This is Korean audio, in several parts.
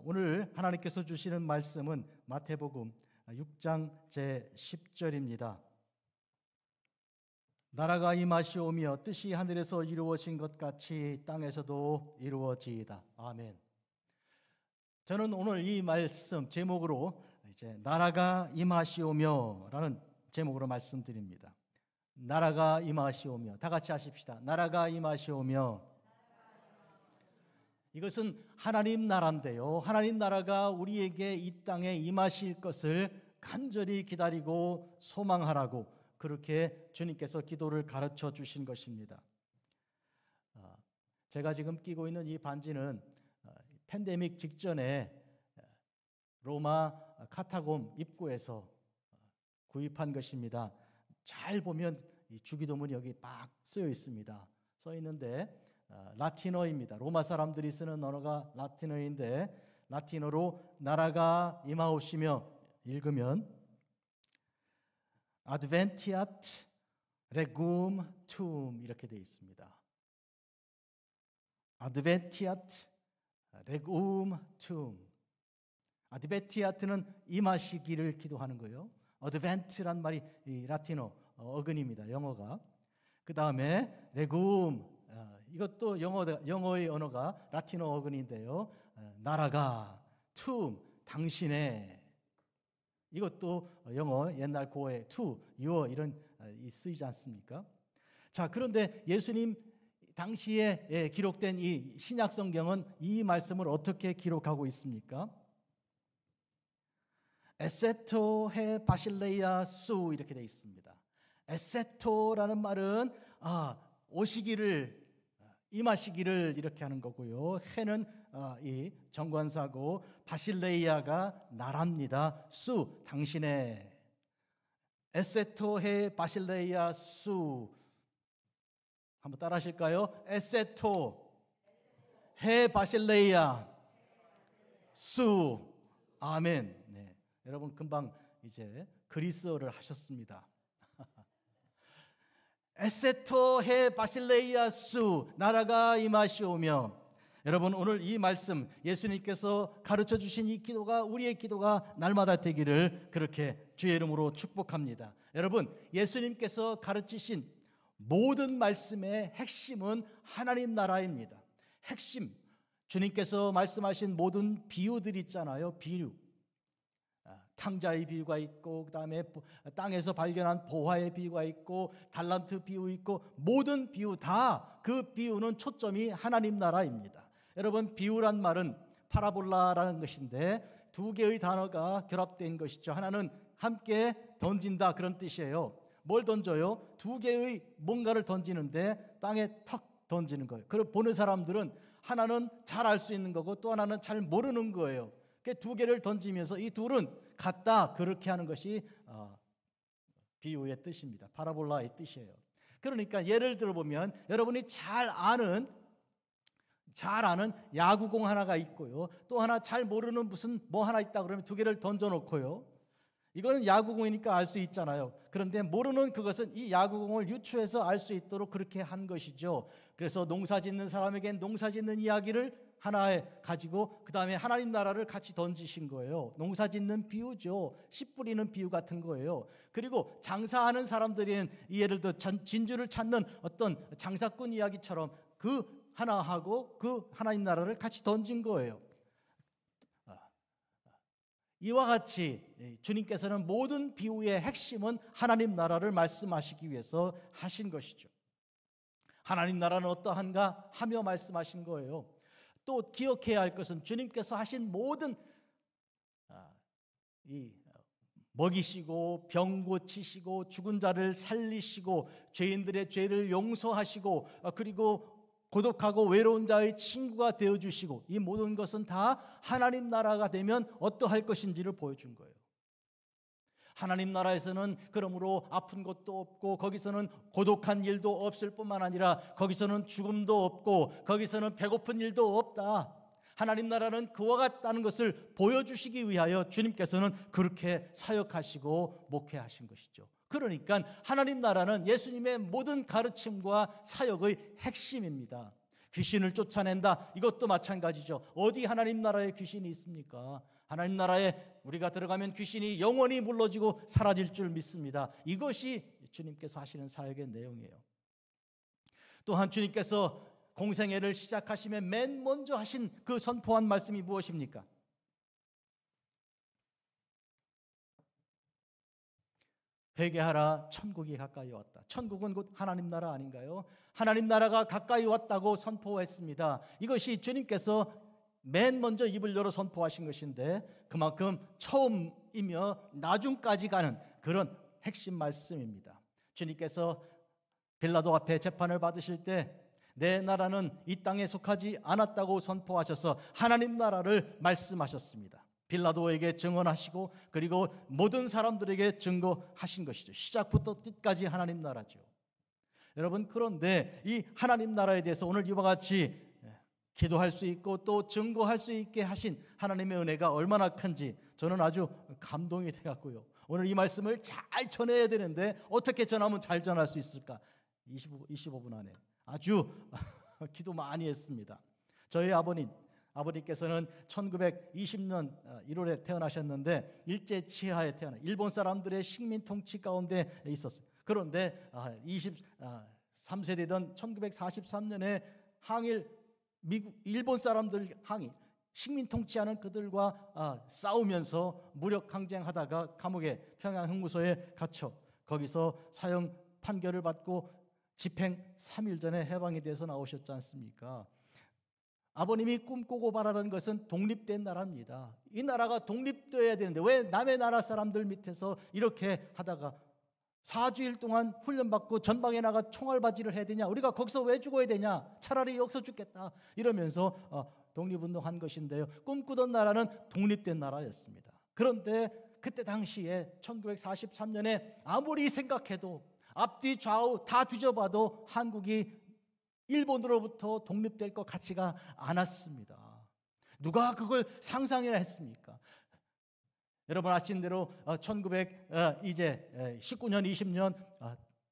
오늘 하나님께서 주시는 말씀은 마태복음 6장 제10절입니다. 나라가 임하시오며 뜻이 하늘에서 이루어진 것 같이 땅에서도 이루어지이다. 아멘. 저는 오늘 이 말씀 제목으로 나라가 임하시오며 라는 제목으로 말씀드립니다. 나라가 임하시오며, 다 같이 하십시다. 나라가 임하시오며. 이것은 하나님 나라인데요, 하나님 나라가 우리에게 이 땅에 임하실 것을 간절히 기다리고 소망하라고 그렇게 주님께서 기도를 가르쳐 주신 것입니다. 제가 지금 끼고 있는 이 반지는 팬데믹 직전에 로마 카타콤 입구에서 구입한 것입니다. 잘 보면 이 주기도문이 여기 막 쓰여 있습니다. 써 있는데 라틴어입니다. 로마 사람들이 쓰는 언어가 라틴어인데 라틴어로 나라가 임하옵시며 읽으면 Adventiat regum tuum 이렇게 되어 있습니다. Adventiat regum tuum. Adventiat는 임하시기를 기도하는 거예요. Advent란 말이 이 라틴어 어근입니다. 영어가. 그 다음에 regum, 이것도 영어의 언어가 라틴어 어근인데요. 나라가, tuum, 당신의. 이것도 영어 옛날 고어의 to, your 이런 쓰이지 않습니까? 자, 그런데 예수님 당시에 기록된 이 신약 성경은 이 말씀을 어떻게 기록하고 있습니까? 에세토 헤 바실레이아 수 이렇게 되어 있습니다. 에세토라는 말은 오시기를, 임하시기를 이렇게 하는 거고요. 해는 이 정관사고 바실레이아가 나라입니다. 수, 당신의. 에세토 헤 바실레이아 수. 한번 따라 하실까요? 에세토 헤 바실레이아 수. 아멘. 네. 여러분 금방 이제 그리스어를 하셨습니다. 에세토 헤 바실레이아 수, 나라가 임하시오며. 여러분 오늘 이 말씀 예수님께서 가르쳐 주신 이 기도가 우리의 기도가 날마다 되기를 그렇게 주의 이름으로 축복합니다. 여러분 예수님께서 가르치신 모든 말씀의 핵심은 하나님 나라입니다. 핵심, 주님께서 말씀하신 모든 비유들 있잖아요. 비유, 탕자의 비유가 있고 그 다음에 땅에서 발견한 보화의 비유가 있고 달란트 비유 있고 모든 비유 다 그 비유는 초점이 하나님 나라입니다. 여러분 비유란 말은 파라볼라라는 것인데 두 개의 단어가 결합된 것이죠. 하나는 함께 던진다 그런 뜻이에요. 뭘 던져요? 두 개의 뭔가를 던지는데 땅에 턱 던지는 거예요. 그걸 보는 사람들은 하나는 잘 알 수 있는 거고 또 하나는 잘 모르는 거예요. 두 개를 던지면서 이 둘은 같다 그렇게 하는 것이 비유의 뜻입니다. 파라볼라의 뜻이에요. 그러니까 예를 들어보면 여러분이 잘 아는 야구공 하나가 있고요. 또 하나 잘 모르는 무슨 뭐 하나 있다 그러면 두 개를 던져놓고요. 이거는 야구공이니까 알 수 있잖아요. 그런데 모르는 그것은 이 야구공을 유추해서 알 수 있도록 그렇게 한 것이죠. 그래서 농사 짓는 사람에겐 농사 짓는 이야기를 하나에 가지고 그 다음에 하나님 나라를 같이 던지신 거예요. 농사 짓는 비유죠. 씨 뿌리는 비유 같은 거예요. 그리고 장사하는 사람들은 예를 들어 진주를 찾는 어떤 장사꾼 이야기처럼 그 하나하고 그 하나님 나라를 같이 던진 거예요. 이와 같이 주님께서는 모든 비유의 핵심은 하나님 나라를 말씀하시기 위해서 하신 것이죠. 하나님 나라는 어떠한가 하며 말씀하신 거예요. 또 기억해야 할 것은 주님께서 하신 모든 이 먹이시고 병 고치시고 죽은 자를 살리시고 죄인들의 죄를 용서하시고 그리고 고독하고 외로운 자의 친구가 되어주시고 이 모든 것은 다 하나님 나라가 되면 어떠할 것인지를 보여준 거예요. 하나님 나라에서는 그러므로 아픈 것도 없고 거기서는 고독한 일도 없을 뿐만 아니라 거기서는 죽음도 없고 거기서는 배고픈 일도 없다. 하나님 나라는 그와 같다는 것을 보여주시기 위하여 주님께서는 그렇게 사역하시고 목회하신 것이죠. 그러니까 하나님 나라는 예수님의 모든 가르침과 사역의 핵심입니다. 귀신을 쫓아낸다. 이것도 마찬가지죠. 어디 하나님 나라에 귀신이 있습니까? 하나님 나라에 우리가 들어가면 귀신이 영원히 물러지고 사라질 줄 믿습니다. 이것이 주님께서 하시는 사역의 내용이에요. 또한 주님께서 공생애를 시작하시면 맨 먼저 하신 그 선포한 말씀이 무엇입니까? 회개하라, 천국이 가까이 왔다. 천국은 곧 하나님 나라 아닌가요? 하나님 나라가 가까이 왔다고 선포했습니다. 이것이 주님께서 맨 먼저 입을 열어 선포하신 것인데 그만큼 처음이며 나중까지 가는 그런 핵심 말씀입니다. 주님께서 빌라도 앞에 재판을 받으실 때 내 나라는 이 땅에 속하지 않았다고 선포하셔서 하나님 나라를 말씀하셨습니다. 빌라도에게 증언하시고 그리고 모든 사람들에게 증거하신 것이죠. 시작부터 끝까지 하나님 나라죠. 여러분, 그런데 이 하나님 나라에 대해서 오늘 이와 같이 기도할 수 있고 또 증거할 수 있게 하신 하나님의 은혜가 얼마나 큰지 저는 아주 감동이 되었고요. 오늘 이 말씀을 잘 전해야 되는데 어떻게 전하면 잘 전할 수 있을까? 25분 안에 아주 기도 많이 했습니다. 저희 아버님께서는 1920년 1월에 태어나셨는데 일제 치하에 태어나 일본 사람들의 식민 통치 가운데 있었어요. 그런데 23세대던 1943년에 일본 사람들 항일 식민 통치하는 그들과 싸우면서 무력 항쟁하다가 감옥에 평양 형무소에 갇혀 거기서 사형 판결을 받고 집행 3일 전에 해방이 돼서 나오셨지 않습니까? 아버님이 꿈꾸고 바라던 것은 독립된 나라입니다. 이 나라가 독립되어야 되는데 왜 남의 나라 사람들 밑에서 이렇게 하다가 4주일 동안 훈련받고 전방에 나가 총알바지를 해야 되냐? 우리가 거기서 왜 죽어야 되냐? 차라리 여기서 죽겠다. 이러면서 독립운동한 것인데요. 꿈꾸던 나라는 독립된 나라였습니다. 그런데 그때 당시에 1943년에 아무리 생각해도 앞뒤 좌우 다 뒤져봐도 한국이 일본으로부터 독립될 것 같지가 않았습니다. 누가 그걸 상상이나 했습니까? 여러분 아시는 대로 1919년 20년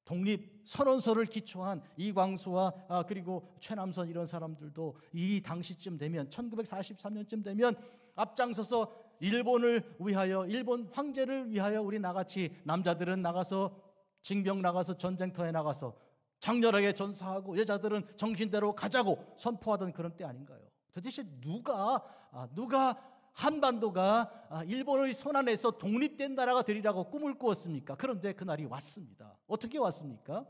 독립 선언서를 기초한 이광수와 그리고 최남선 이런 사람들도 이 당시쯤 되면 1943년쯤 되면 앞장서서 일본을 위하여 일본 황제를 위하여 우리 나같이 남자들은 나가서 징병 나가서 전쟁터에 나가서 장렬하게 전사하고 여자들은 정신대로 가자고 선포하던 그런 때 아닌가요? 도대체 누가 한반도가 일본의 손안에서 독립된 나라가 되리라고 꿈을 꾸었습니까? 그런데 그날이 왔습니다. 어떻게 왔습니까?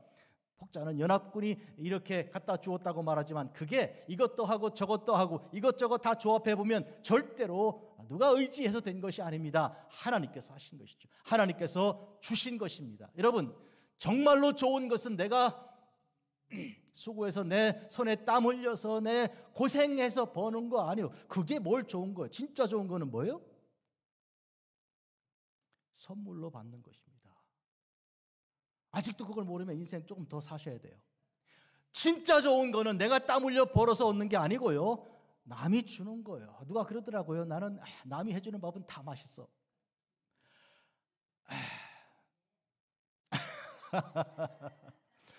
폭자는 연합군이 이렇게 갖다 주었다고 말하지만 그게 이것도 하고 저것도 하고 이것저것 다 조합해 보면 절대로 누가 의지해서 된 것이 아닙니다. 하나님께서 하신 것이죠. 하나님께서 주신 것입니다. 여러분, 정말로 좋은 것은 내가 수고해서 내 손에 땀 흘려서 내 고생해서 버는 거 아니에요. 그게 뭘 좋은 거예요? 진짜 좋은 거는 뭐예요? 선물로 받는 것입니다. 아직도 그걸 모르면 인생 조금 더 사셔야 돼요. 진짜 좋은 거는 내가 땀 흘려 벌어서 얻는 게 아니고요. 남이 주는 거예요. 누가 그러더라고요. 나는 남이 해주는 밥은 다 맛있어.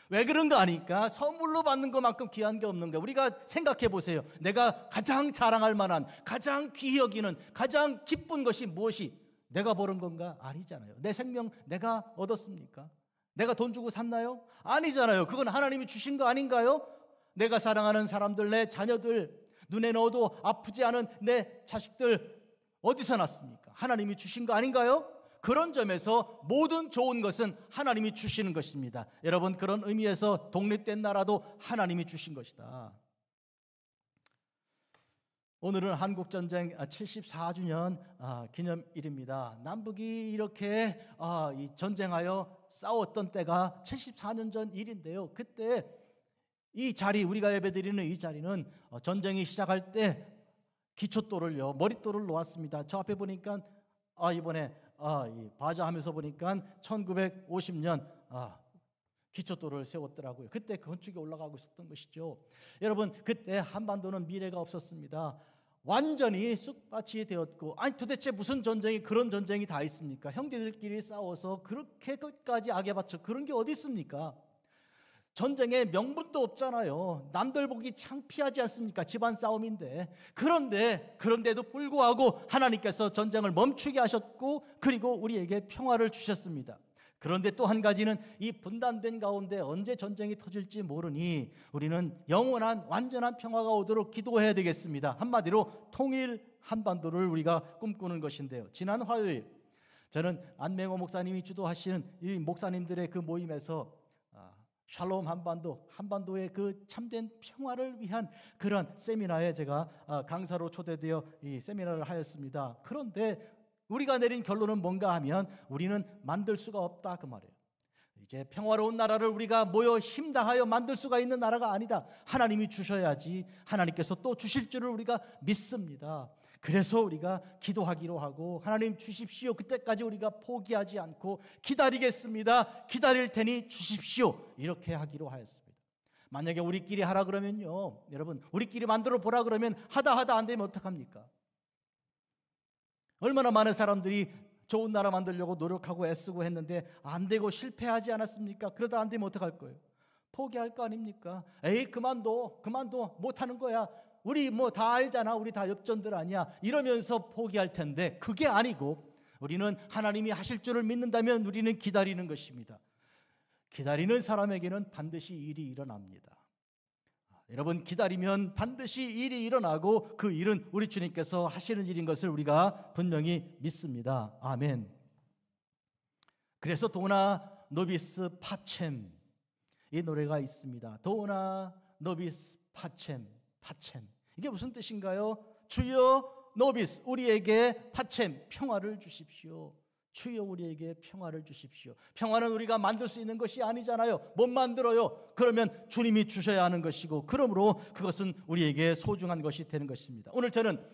왜 그런 거 아니까? 선물로 받는 것만큼 귀한 게 없는 거야. 우리가 생각해 보세요. 내가 가장 자랑할 만한, 가장 귀히 여기는, 가장 기쁜 것이 무엇이 내가 버는 건가? 아니잖아요. 내 생명 내가 얻었습니까? 내가 돈 주고 샀나요? 아니잖아요. 그건 하나님이 주신 거 아닌가요? 내가 사랑하는 사람들, 내 자녀들, 눈에 넣어도 아프지 않은 내 자식들 어디서 났습니까? 하나님이 주신 거 아닌가요? 그런 점에서 모든 좋은 것은 하나님이 주시는 것입니다. 여러분, 그런 의미에서 독립된 나라도 하나님이 주신 것이다. 오늘은 한국전쟁 74주년 기념일입니다. 남북이 이렇게 전쟁하여 싸웠던 때가 74년 전 일인데요. 그때 이 자리, 우리가 예배드리는 이 자리는 전쟁이 시작할 때 기초돌을요, 머릿돌을 놓았습니다. 저 앞에 보니까 이번에 바자하면서 보니까 1950년 기초돌을 세웠더라고요. 그때 건축이 올라가고 있었던 것이죠. 여러분, 그때 한반도는 미래가 없었습니다. 완전히 쑥밭이 되었고, 아니 도대체 무슨 전쟁이 그런 전쟁이 다 있습니까? 형제들끼리 싸워서 그렇게 끝까지 악에 바쳐 그런 게 어디 있습니까? 전쟁에 명분도 없잖아요. 남들 보기 창피하지 않습니까? 집안 싸움인데. 그런데도 불구하고 하나님께서 전쟁을 멈추게 하셨고, 그리고 우리에게 평화를 주셨습니다. 그런데 또 한 가지는 이 분단된 가운데 언제 전쟁이 터질지 모르니 우리는 영원한 완전한 평화가 오도록 기도해야 되겠습니다. 한마디로 통일 한반도를 우리가 꿈꾸는 것인데요. 지난 화요일 저는 안맹호 목사님이 주도하시는 이 목사님들의 그 모임에서 샬롬 한반도의 그 참된 평화를 위한 그런 세미나에 제가 강사로 초대되어 이 세미나를 하였습니다. 그런데 우리가 내린 결론은 뭔가 하면 우리는 만들 수가 없다 그 말이에요. 이제 평화로운 나라를 우리가 모여 힘다하여 만들 수가 있는 나라가 아니다. 하나님이 주셔야지 하나님께서 또 주실 줄을 우리가 믿습니다. 그래서 우리가 기도하기로 하고, 하나님 주십시오. 그때까지 우리가 포기하지 않고 기다리겠습니다. 기다릴 테니 주십시오. 이렇게 하기로 하였습니다. 만약에 우리끼리 하라 그러면요, 여러분, 우리끼리 만들어 보라 그러면 하다 안 되면 어떡합니까? 얼마나 많은 사람들이 좋은 나라 만들려고 노력하고 애쓰고 했는데 안 되고 실패하지 않았습니까? 그러다 안 되면 어떡할 거예요? 포기할 거 아닙니까? 에이, 그만둬 못하는 거야. 우리 뭐 다 알잖아. 우리 다 엽전들 아니야. 이러면서 포기할 텐데 그게 아니고, 우리는 하나님이 하실 줄을 믿는다면 우리는 기다리는 것입니다. 기다리는 사람에게는 반드시 일이 일어납니다. 여러분, 기다리면 반드시 일이 일어나고 그 일은 우리 주님께서 하시는 일인 것을 우리가 분명히 믿습니다. 아멘. 그래서 도나 노비스 파쳔, 이 노래가 있습니다. 도나 노비스 파쳔. 이게 무슨 뜻인가요? 주여 노비스, 우리에게 파쳔, 평화를 주십시오. 주여 우리에게 평화를 주십시오. 평화는 우리가 만들 수 있는 것이 아니잖아요. 못 만들어요. 그러면 주님이 주셔야 하는 것이고, 그러므로 그것은 우리에게 소중한 것이 되는 것입니다. 오늘 저는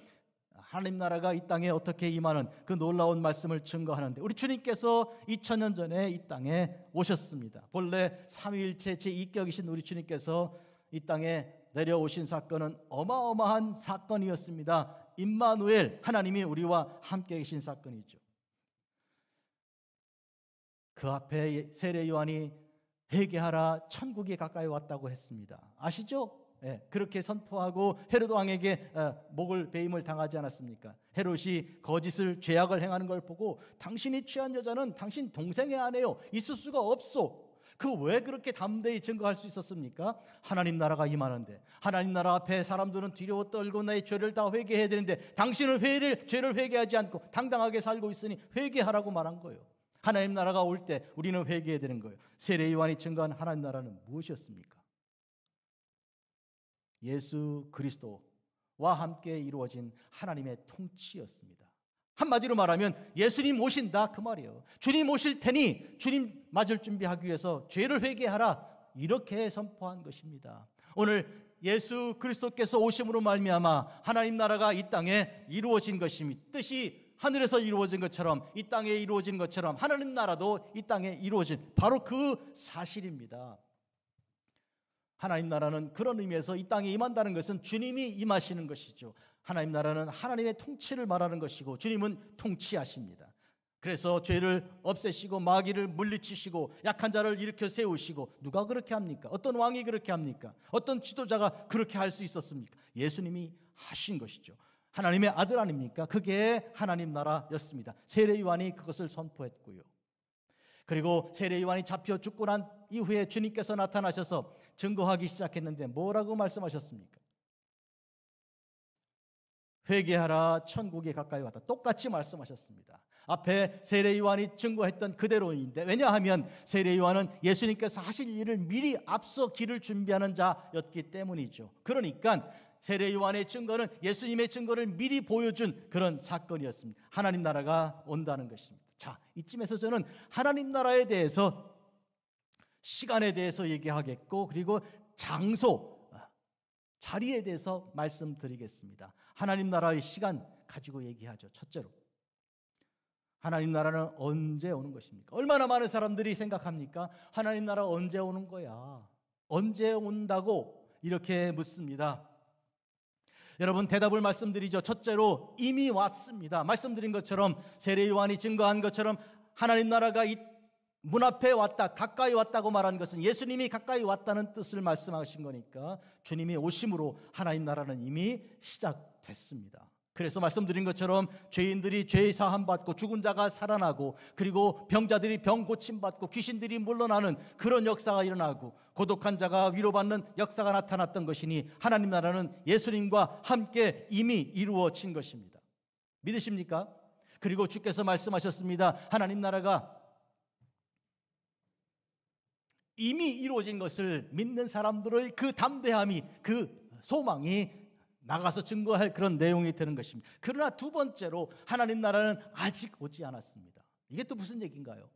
하나님 나라가 이 땅에 어떻게 임하는 그 놀라운 말씀을 증거하는데, 우리 주님께서 2000년 전에 이 땅에 오셨습니다. 본래 삼위일체 제2격이신 우리 주님께서 이 땅에 내려오신 사건은 어마어마한 사건이었습니다. 임마누엘, 하나님이 우리와 함께 계신 사건이죠. 그 앞에 세례 요한이 회개하라, 천국이 가까이 왔다고 했습니다. 아시죠? 네, 그렇게 선포하고 헤롯 왕에게 목을 베임을 당하지 않았습니까? 헤롯이 거짓을 죄악을 행하는 걸 보고 당신이 취한 여자는 당신 동생의 아내요, 있을 수가 없소. 그 왜 그렇게 담대히 증거할 수 있었습니까? 하나님 나라가 임하는데, 하나님 나라 앞에 사람들은 두려워 떨고 나의 죄를 다 회개해야 되는데 당신은 죄를 회개하지 않고 당당하게 살고 있으니 회개하라고 말한 거예요. 하나님 나라가 올 때 우리는 회개해야 되는 거예요. 세례 요한이 증거한 하나님 나라는 무엇이었습니까? 예수 그리스도와 함께 이루어진 하나님의 통치였습니다. 한마디로 말하면 예수님 오신다 그 말이에요. 주님 오실 테니 주님 맞을 준비하기 위해서 죄를 회개하라, 이렇게 선포한 것입니다. 오늘 예수 그리스도께서 오심으로 말미암아 하나님 나라가 이 땅에 이루어진 것입니다. 뜻이 하늘에서 이루어진 것처럼 이 땅에 이루어진 것처럼 하나님 나라도 이 땅에 이루어진 바로 그 사실입니다. 하나님 나라는 그런 의미에서 이 땅에 임한다는 것은 주님이 임하시는 것이죠. 하나님 나라는 하나님의 통치를 말하는 것이고 주님은 통치하십니다. 그래서 죄를 없애시고 마귀를 물리치시고 약한 자를 일으켜 세우시고, 누가 그렇게 합니까? 어떤 왕이 그렇게 합니까? 어떤 지도자가 그렇게 할 수 있었습니까? 예수님이 하신 것이죠. 하나님의 아들 아닙니까? 그게 하나님 나라였습니다. 세례 요한이 그것을 선포했고요. 그리고 세례 요한이 잡혀 죽고 난 이후에 주님께서 나타나셔서 증거하기 시작했는데 뭐라고 말씀하셨습니까? 회개하라, 천국이 가까이 왔다. 똑같이 말씀하셨습니다. 앞에 세례 요한이 증거했던 그대로인데, 왜냐하면 세례 요한은 예수님께서 하실 일을 미리 앞서 길을 준비하는 자였기 때문이죠. 그러니까 세례 요한의 증거는 예수님의 증거를 미리 보여준 그런 사건이었습니다. 하나님 나라가 온다는 것입니다. 자, 이쯤에서 저는 하나님 나라에 대해서, 시간에 대해서 얘기하겠고, 그리고 장소, 자리에 대해서 말씀드리겠습니다. 하나님 나라의 시간 가지고 얘기하죠. 첫째로, 하나님 나라는 언제 오는 것입니까? 얼마나 많은 사람들이 생각합니까? 하나님 나라 언제 오는 거야? 언제 온다고 이렇게 묻습니다. 여러분, 대답을 말씀드리죠. 첫째로, 이미 왔습니다. 말씀드린 것처럼, 세례 요한이 증거한 것처럼 하나님 나라가 이 문 앞에 왔다, 가까이 왔다고 말한 것은 예수님이 가까이 왔다는 뜻을 말씀하신 거니까 주님이 오심으로 하나님 나라는 이미 시작됐습니다. 그래서 말씀드린 것처럼 죄인들이 죄 사함 받고 죽은 자가 살아나고 그리고 병자들이 병 고침 받고 귀신들이 물러나는 그런 역사가 일어나고 고독한 자가 위로받는 역사가 나타났던 것이니 하나님 나라는 예수님과 함께 이미 이루어진 것입니다. 믿으십니까? 그리고 주께서 말씀하셨습니다. 하나님 나라가 이미 이루어진 것을 믿는 사람들의 그 담대함이, 그 소망이 나가서 증거할 그런 내용이 되는 것입니다. 그러나 두 번째로 하나님 나라는 아직 오지 않았습니다. 이게 또 무슨 얘기인가요?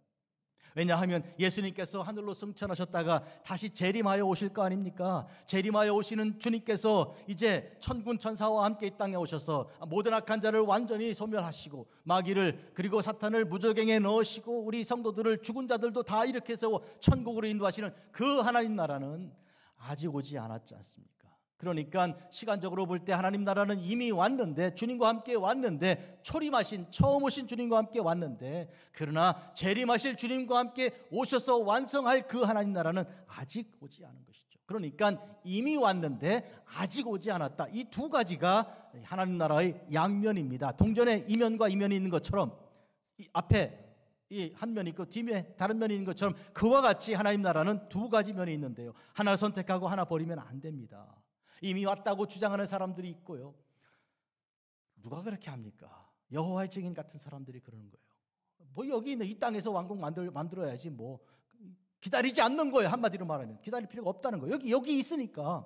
왜냐하면 예수님께서 하늘로 승천하셨다가 다시 재림하여 오실 거 아닙니까? 재림하여 오시는 주님께서 이제 천군 천사와 함께 이 땅에 오셔서 모든 악한 자를 완전히 소멸하시고 마귀를 그리고 사탄을 무저갱에 넣으시고 우리 성도들을 죽은 자들도 다 일으켜 세워 천국으로 인도하시는 그 하나님 나라는 아직 오지 않았지 않습니까? 그러니까 시간적으로 볼 때 하나님 나라는 이미 왔는데, 주님과 함께 왔는데, 초림하신 처음 오신 주님과 함께 왔는데, 그러나 재림하실 주님과 함께 오셔서 완성할 그 하나님 나라는 아직 오지 않은 것이죠. 그러니까 이미 왔는데 아직 오지 않았다. 이 두 가지가 하나님 나라의 양면입니다. 동전에 이면과 이면이 있는 것처럼 이 앞에 이 한 면이 있고 뒤에 다른 면이 있는 것처럼 그와 같이 하나님 나라는 두 가지 면이 있는데요, 하나 선택하고 하나 버리면 안 됩니다. 이미 왔다고 주장하는 사람들이 있고요. 누가 그렇게 합니까? 여호와의 증인 같은 사람들이 그러는 거예요. 뭐 여기 있는 이 땅에서 왕국 만들어야지 뭐 기다리지 않는 거예요. 한마디로 말하면 기다릴 필요가 없다는 거예요. 여기 있으니까.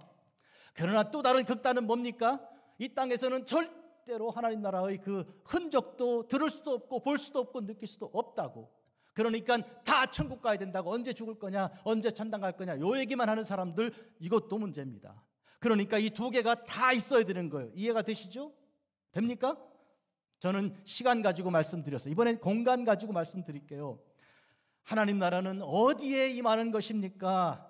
그러나 또 다른 극단은 뭡니까? 이 땅에서는 절대로 하나님 나라의 그 흔적도 들을 수도 없고 볼 수도 없고 느낄 수도 없다고. 그러니까 다 천국 가야 된다고, 언제 죽을 거냐, 언제 천당 갈 거냐, 요 얘기만 하는 사람들, 이것도 문제입니다. 그러니까 이 두 개가 다 있어야 되는 거예요. 이해가 되시죠? 됩니까? 저는 시간 가지고 말씀드렸어요. 이번엔 공간 가지고 말씀드릴게요. 하나님 나라는 어디에 임하는 것입니까?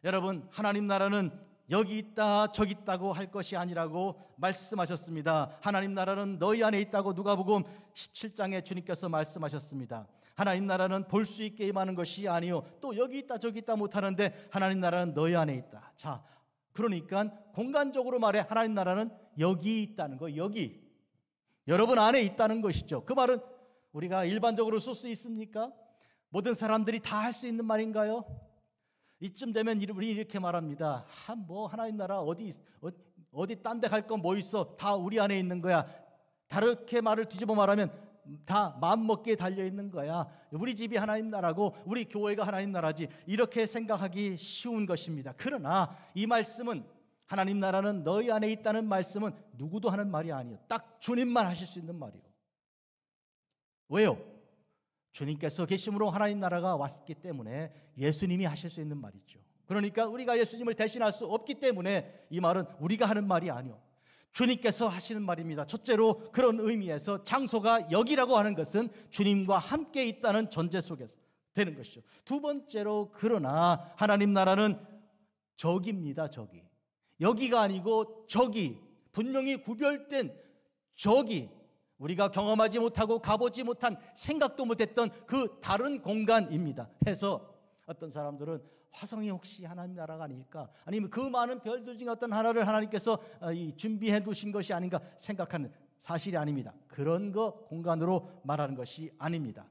여러분, 하나님 나라는 여기 있다 저기 있다고 할 것이 아니라고 말씀하셨습니다. 하나님 나라는 너희 안에 있다고 누가복음 17장에 주님께서 말씀하셨습니다. 하나님 나라는 볼 수 있게 임하는 것이 아니요 또 여기 있다 저기 있다 못하는데 하나님 나라는 너희 안에 있다. 자, 그러니까 공간적으로 말해 하나님 나라는 여기 있다는 거, 여기 여러분 안에 있다는 것이죠. 그 말은 우리가 일반적으로 쓸 수 있습니까? 모든 사람들이 다 할 수 있는 말인가요? 이쯤 되면 우리 이렇게 말합니다. 뭐 하나님 나라 어디 딴 데 갈 건 뭐 있어? 다 우리 안에 있는 거야. 다르게 말을 뒤집어 말하면 다 마음먹기에 달려있는 거야. 우리 집이 하나님 나라고 우리 교회가 하나님 나라지, 이렇게 생각하기 쉬운 것입니다. 그러나 이 말씀은, 하나님 나라는 너희 안에 있다는 말씀은 누구도 하는 말이 아니에요. 딱 주님만 하실 수 있는 말이에요. 왜요? 주님께서 계심으로 하나님 나라가 왔기 때문에 예수님이 하실 수 있는 말이죠. 그러니까 우리가 예수님을 대신할 수 없기 때문에 이 말은 우리가 하는 말이 아니에요. 주님께서 하시는 말입니다. 첫째로 그런 의미에서 장소가 여기라고 하는 것은 주님과 함께 있다는 전제 속에서 되는 것이죠. 두 번째로, 그러나 하나님 나라는 저기입니다. 저기. 여기가 아니고 저기, 분명히 구별된 저기, 우리가 경험하지 못하고 가보지 못한, 생각도 못했던 그 다른 공간입니다. 해서 어떤 사람들은 화성이 혹시 하나님 나라가 아닐까, 아니면 그 많은 별들 중에 어떤 하나를 하나님께서 준비해 두신 것이 아닌가 생각하는, 사실이 아닙니다. 그런 거 공간으로 말하는 것이 아닙니다.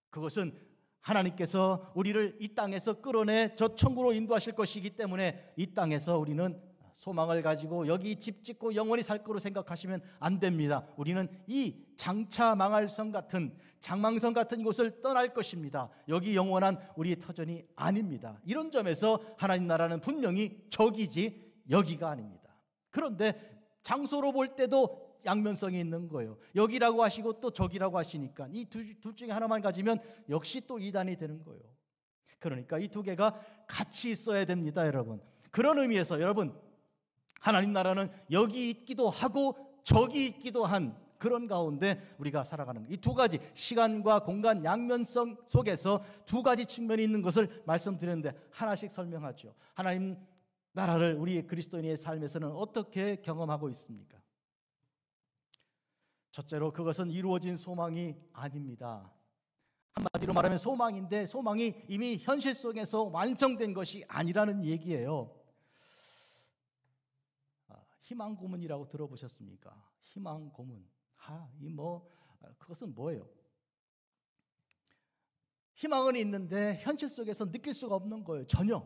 그것은 하나님께서 우리를 이 땅에서 끌어내 저 천국으로 인도하실 것이기 때문에 이 땅에서 우리는 소망을 가지고 여기 집 짓고 영원히 살 거로 생각하시면 안 됩니다. 우리는 이 장차 망할 성 같은, 장망성 같은 곳을 떠날 것입니다. 여기 영원한 우리의 터전이 아닙니다. 이런 점에서 하나님 나라는 분명히 저기지 여기가 아닙니다. 그런데 장소로 볼 때도 양면성이 있는 거예요. 여기라고 하시고 또 저기라고 하시니까 이 둘 중에 하나만 가지면 역시 또 이단이 되는 거예요. 그러니까 이 두 개가 같이 있어야 됩니다, 여러분. 그런 의미에서 여러분, 하나님 나라는 여기 있기도 하고 저기 있기도 한 그런 가운데 우리가 살아가는 이 두 가지, 시간과 공간 양면성 속에서 두 가지 측면이 있는 것을 말씀드렸는데 하나씩 설명하죠. 하나님 나라를 우리 그리스도인의 삶에서는 어떻게 경험하고 있습니까? 첫째로, 그것은 이루어진 소망이 아닙니다. 한마디로 말하면 소망인데 소망이 이미 현실 속에서 완성된 것이 아니라는 얘기예요. 희망 고문이라고 들어보셨습니까? 희망 고문. 그것은 뭐예요? 희망은 있는데 현실 속에서 느낄 수가 없는 거예요. 전혀.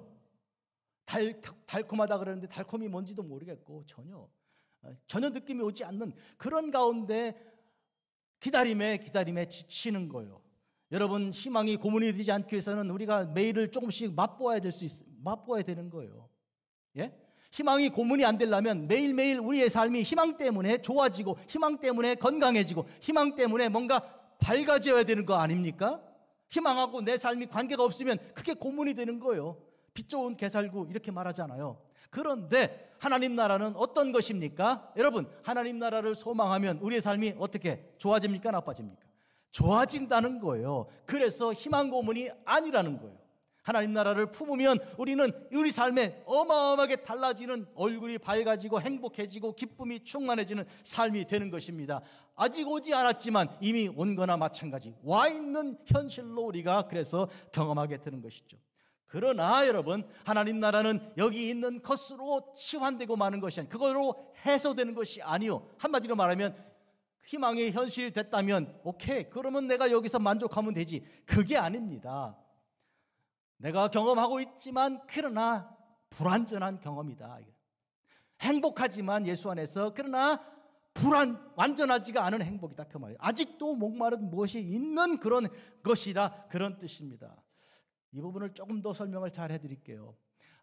달콤하다 그러는데 달콤이 뭔지도 모르겠고 전혀 느낌이 오지 않는 그런 가운데 기다림에 지치는 거예요. 여러분, 희망이 고문이 되지 않기 위해서는 우리가 매일을 조금씩 맛보아야 되는 거예요. 예? 희망이 고문이 안 되려면 매일매일 우리의 삶이 희망 때문에 좋아지고 희망 때문에 건강해지고 희망 때문에 뭔가 밝아져야 되는 거 아닙니까? 희망하고 내 삶이 관계가 없으면 그게 고문이 되는 거예요. 빛 좋은 개살구 이렇게 말하잖아요. 그런데 하나님 나라는 어떤 것입니까? 여러분, 하나님 나라를 소망하면 우리의 삶이 어떻게 좋아집니까? 나빠집니까? 좋아진다는 거예요. 그래서 희망 고문이 아니라는 거예요. 하나님 나라를 품으면 우리는 우리 삶에 어마어마하게 달라지는, 얼굴이 밝아지고 행복해지고 기쁨이 충만해지는 삶이 되는 것입니다. 아직 오지 않았지만 이미 온 거나 마찬가지, 와 있는 현실로 우리가 그래서 경험하게 되는 것이죠. 그러나 여러분, 하나님 나라는 여기 있는 것으로 치환되고 마는 것이 아니고 그거로 해소되는 것이 아니요. 한마디로 말하면 희망이 현실이 됐다면 오케이, 그러면 내가 여기서 만족하면 되지. 그게 아닙니다. 내가 경험하고 있지만 그러나 불완전한 경험이다. 행복하지만 예수 안에서, 그러나 완전하지가 않은 행복이다, 그 말이에요. 아직도 목마른 무엇이 있는 그런 것이라, 그런 뜻입니다. 이 부분을 조금 더 설명을 잘 해드릴게요.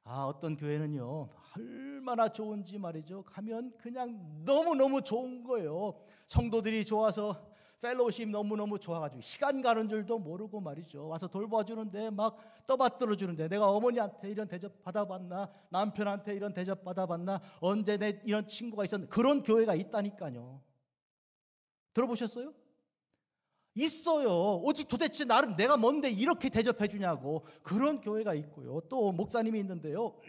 어떤 교회는요, 얼마나 좋은지 말이죠. 가면 그냥 너무너무 좋은 거예요. 성도들이 좋아서 펠로우십 너무너무 좋아가지고 시간 가는 줄도 모르고 말이죠. 와서 돌봐주는데 막 떠받들어 주는데, 내가 어머니한테 이런 대접 받아봤나, 남편한테 이런 대접 받아봤나, 언제 내 이런 친구가 있었나. 그런 교회가 있다니까요. 들어보셨어요? 있어요. 오직 도대체 나를, 내가 뭔데 이렇게 대접해 주냐고. 그런 교회가 있고요. 또 목사님이 있는데요,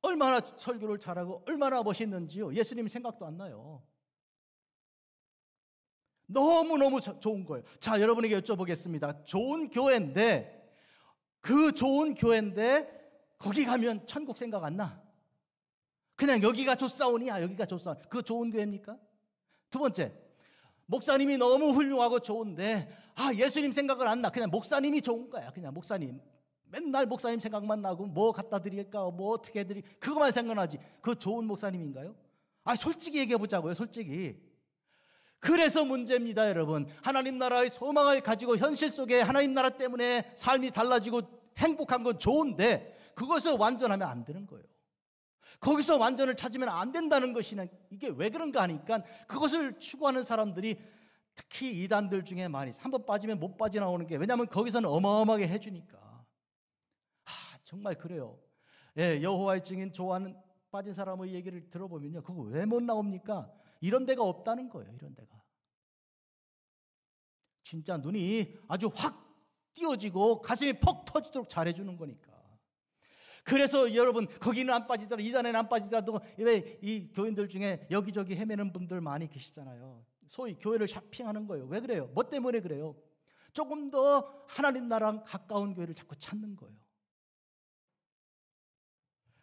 얼마나 설교를 잘하고 얼마나 멋있는지요, 예수님 생각도 안 나요. 너무너무 좋은 거예요. 자, 여러분에게 여쭤보겠습니다. 좋은 교회인데, 거기 가면 천국 생각 안 나? 그냥 여기가 좋사오니야, 여기가 좋사오니. 그거 좋은 교회입니까? 두 번째, 목사님이 너무 훌륭하고 좋은데 예수님 생각을 안 나. 그냥 목사님이 좋은 거야. 그냥 목사님, 맨날 목사님 생각만 나고 뭐 갖다 드릴까, 뭐 어떻게 그거만 생각나지. 그 좋은 목사님인가요? 솔직히 얘기해 보자고요. 솔직히. 그래서 문제입니다, 여러분. 하나님 나라의 소망을 가지고 현실 속에 하나님 나라 때문에 삶이 달라지고 행복한 건 좋은데 그것을 완전하면 안 되는 거예요. 거기서 완전을 찾으면 안 된다는 것이는, 이게 왜 그런가 하니까 그것을 추구하는 사람들이 특히 이단들 중에 많이 한번 빠지면 못 빠져나오는 게, 왜냐하면 거기서는 어마어마하게 해주니까. 정말 그래요. 예, 여호와의 증인 좋아하는 빠진 사람의 얘기를 들어보면요, 그거 왜 못 나옵니까? 이런 데가 없다는 거예요. 이런 데가 진짜 눈이 아주 확 띄어지고 가슴이 퍽 터지도록 잘해주는 거니까. 그래서 여러분, 거기는 안 빠지더라도, 이단에는 안 빠지더라도 왜 이 교인들 중에 여기저기 헤매는 분들 많이 계시잖아요. 소위 교회를 샤핑하는 거예요. 왜 그래요? 뭐 때문에 그래요? 조금 더 하나님 나라랑 가까운 교회를 자꾸 찾는 거예요.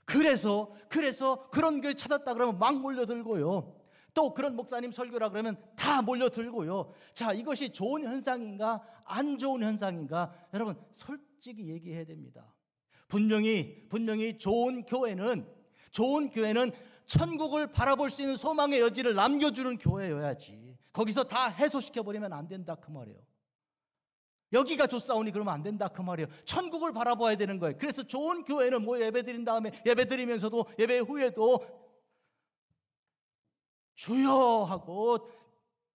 그래서 그런 교회 찾았다 그러면 막 몰려들고요. 또 그런 목사님 설교라 그러면 다 몰려들고요. 자, 이것이 좋은 현상인가 안 좋은 현상인가? 여러분, 솔직히 얘기해야 됩니다. 분명히 좋은 교회는 천국을 바라볼 수 있는 소망의 여지를 남겨주는 교회여야지, 거기서 다 해소시켜버리면 안 된다, 그 말이에요. 여기가 좋사오니 그러면 안 된다, 그 말이에요. 천국을 바라봐야 되는 거예요. 그래서 좋은 교회는 예배 드린 다음에, 예배 드리면서도 예배 후에도 주여 하고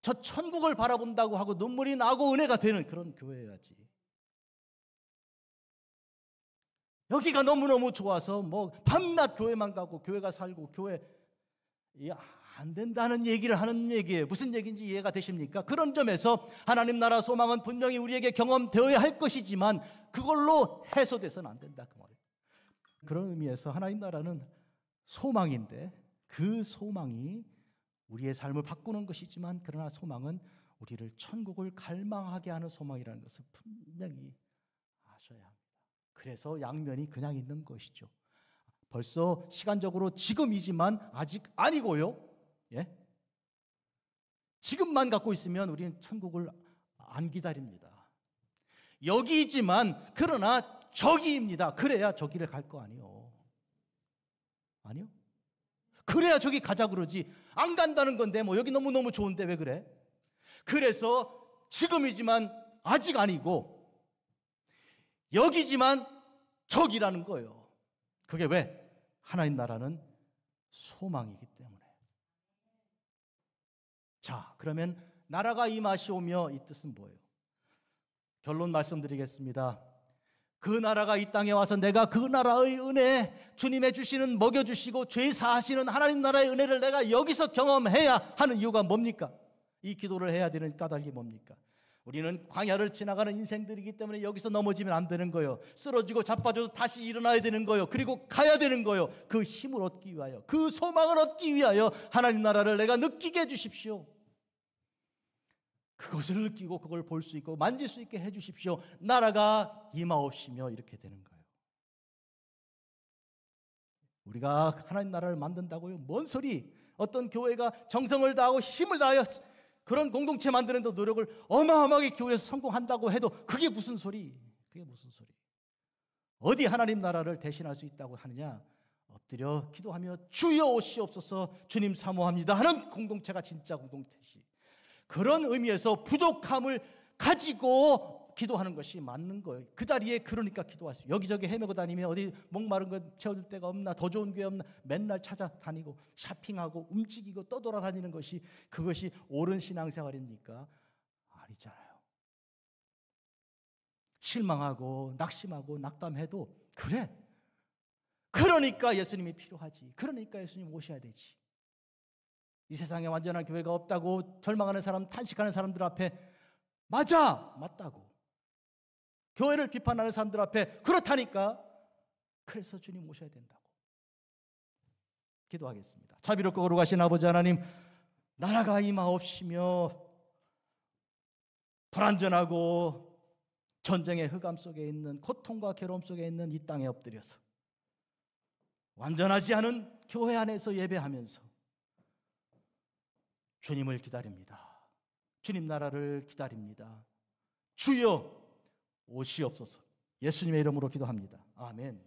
저 천국을 바라본다고 하고 눈물이 나고 은혜가 되는 그런 교회여야지. 여기가 너무너무 좋아서 밤낮 교회만 가고 교회가 살고 교회 안 된다는 얘기를 하는 얘기예요. 무슨 얘기인지 이해가 되십니까? 그런 점에서 하나님 나라 소망은 분명히 우리에게 경험되어야 할 것이지만 그걸로 해소돼서는 안 된다, 그 말이에요. 그런 의미에서 하나님 나라는 소망인데, 그 소망이 우리의 삶을 바꾸는 것이지만, 그러나 소망은 우리를 천국을 갈망하게 하는 소망이라는 것을 분명히 아셔야 합니다. 그래서 양면이 그냥 있는 것이죠. 벌써 시간적으로 지금이지만 아직 아니고요. 예? 지금만 갖고 있으면 우리는 천국을 안 기다립니다. 여기지만 그러나 저기입니다. 그래야 저기를 갈 거 아니요. 아니요? 그래야 저기 가자 그러지. 안 간다는 건데 뭐 여기 너무너무 좋은데 왜 그래? 그래서 지금이지만 아직 아니고 여기지만 저기라는 거예요. 그게 왜? 하나님 나라는 소망이기 때문에. 자, 그러면 나라가 임하시오며 이 뜻은 뭐예요? 결론 말씀드리겠습니다. 그 나라가 이 땅에 와서 내가 그 나라의 은혜, 주님의 주시는 먹여주시고 죄 사하시는 하나님 나라의 은혜를 내가 여기서 경험해야 하는 이유가 뭡니까? 이 기도를 해야 되는 까닭이 뭡니까? 우리는 광야를 지나가는 인생들이기 때문에 여기서 넘어지면 안 되는 거예요. 쓰러지고 자빠져도 다시 일어나야 되는 거예요. 그리고 가야 되는 거예요. 그 힘을 얻기 위하여, 그 소망을 얻기 위하여 하나님 나라를 내가 느끼게 해주십시오. 그것을 느끼고 그걸 볼 수 있고 만질 수 있게 해주십시오. 나라가 임하옵시며 이렇게 되는 거예요. 우리가 하나님 나라를 만든다고요? 뭔 소리? 어떤 교회가 정성을 다하고 힘을 다하여 그런 공동체 만드는 데 노력을 어마어마하게 교회에서 성공한다고 해도 그게 무슨 소리? 그게 무슨 소리? 어디 하나님 나라를 대신할 수 있다고 하느냐? 엎드려 기도하며 주여 오시옵소서 주님 사모합니다 하는 공동체가 진짜 공동체시. 그런 의미에서 부족함을 가지고 기도하는 것이 맞는 거예요. 그 자리에 그러니까 기도하세요. 여기저기 헤매고 다니면 어디 목마른 거 채워줄 데가 없나, 더 좋은 교회 없나 맨날 찾아다니고 샤핑하고 움직이고 떠돌아다니는 것이 그것이 옳은 신앙생활입니까? 아니잖아요. 실망하고 낙심하고 낙담해도 그래. 그러니까 예수님이 필요하지. 그러니까 예수님 오셔야 되지. 이 세상에 완전한 교회가 없다고 절망하는 사람, 탄식하는 사람들 앞에 맞다고. 교회를 비판하는 사람들 앞에 그렇다니까. 그래서 주님 오셔야 된다고. 기도하겠습니다. 자비롭고 거룩하신 아버지 하나님, 나라가 임하옵시며 불안전하고 전쟁의 흑암 속에 있는, 고통과 괴로움 속에 있는 이 땅에 엎드려서 완전하지 않은 교회 안에서 예배하면서 주님을 기다립니다. 주님 나라를 기다립니다. 주여 오시옵소서. 예수님의 이름으로 기도합니다. 아멘.